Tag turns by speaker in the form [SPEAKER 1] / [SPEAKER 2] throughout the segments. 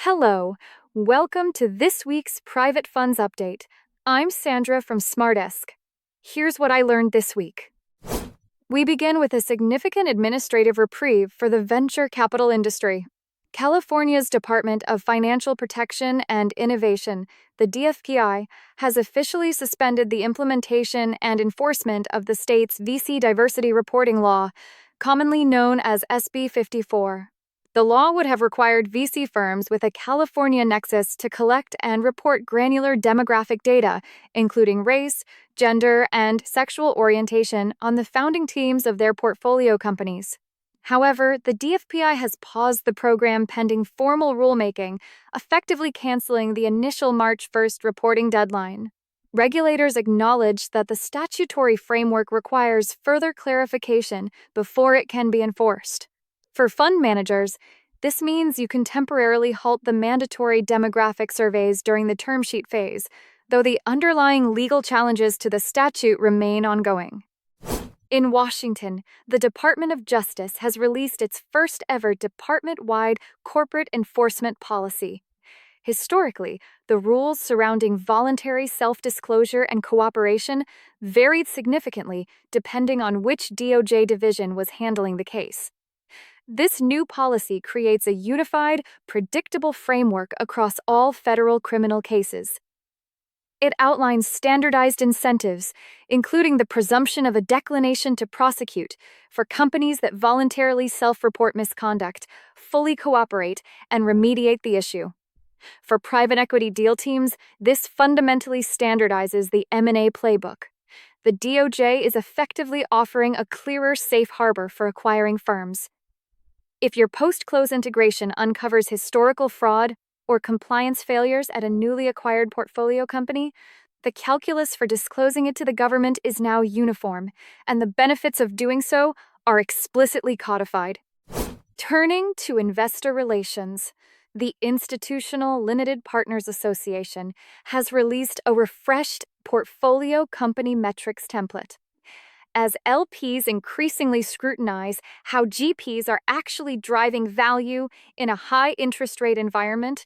[SPEAKER 1] Hello, welcome to this week's Private Funds Update. I'm Sandra from SmartEsq. Here's what I learned this week. We begin with a significant administrative reprieve for the venture capital industry. California's Department of Financial Protection and Innovation, the DFPI, has officially suspended the implementation and enforcement of the state's VC diversity reporting law, commonly known as SB 54. The law would have required VC firms with a California nexus to collect and report granular demographic data, including race, gender, and sexual orientation, on the founding teams of their portfolio companies. However, the DFPI has paused the program pending formal rulemaking, effectively canceling the initial March 1st reporting deadline. Regulators acknowledge that the statutory framework requires further clarification before it can be enforced. For fund managers, this means you can temporarily halt the mandatory demographic surveys during the term sheet phase, though the underlying legal challenges to the statute remain ongoing. In Washington, the Department of Justice has released its first-ever department-wide corporate enforcement policy. Historically, the rules surrounding voluntary self-disclosure and cooperation varied significantly depending on which DOJ division was handling the case. This new policy creates a unified, predictable framework across all federal criminal cases. It outlines standardized incentives, including the presumption of a declination to prosecute for companies that voluntarily self-report misconduct, fully cooperate, and remediate the issue. For private equity deal teams, this fundamentally standardizes the M&A playbook. The DOJ is effectively offering a clearer safe harbor for acquiring firms. If your post-close integration uncovers historical fraud or compliance failures at a newly acquired portfolio company, the calculus for disclosing it to the government is now uniform, and the benefits of doing so are explicitly codified. Turning to investor relations, the Institutional Limited Partners Association has released a refreshed portfolio company metrics template. As LPs increasingly scrutinize how GPs are actually driving value in a high interest rate environment,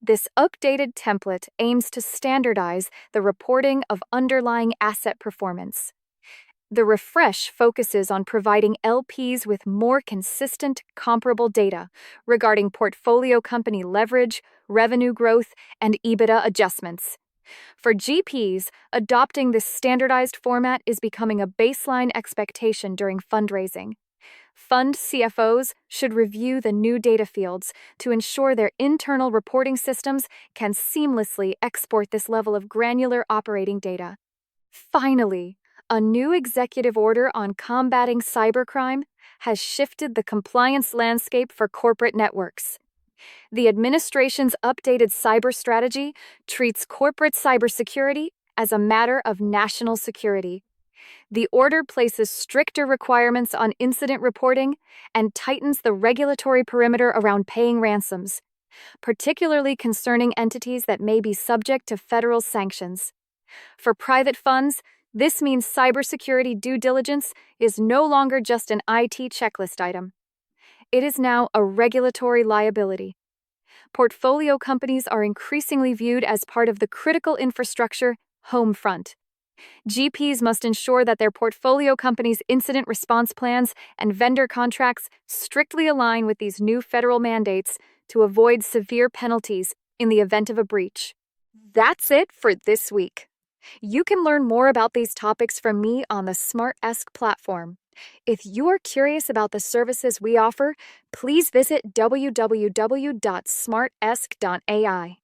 [SPEAKER 1] this updated template aims to standardize the reporting of underlying asset performance. The refresh focuses on providing LPs with more consistent, comparable data regarding portfolio company leverage, revenue growth, and EBITDA adjustments. For GPs, adopting this standardized format is becoming a baseline expectation during fundraising. Fund CFOs should review the new data fields to ensure their internal reporting systems can seamlessly export this level of granular operating data. Finally, a new executive order on combating cybercrime has shifted the compliance landscape for corporate networks. The administration's updated cyber strategy treats corporate cybersecurity as a matter of national security. The order places stricter requirements on incident reporting and tightens the regulatory perimeter around paying ransoms, particularly concerning entities that may be subject to federal sanctions. For private funds, this means cybersecurity due diligence is no longer just an IT checklist item. It is now a regulatory liability. Portfolio companies are increasingly viewed as part of the critical infrastructure home front. GPs must ensure that their portfolio companies' incident response plans and vendor contracts strictly align with these new federal mandates to avoid severe penalties in the event of a breach. That's it for this week. You can learn more about these topics from me on the SmartEsq platform. If you are curious about the services we offer, please visit www.smartesq.ai.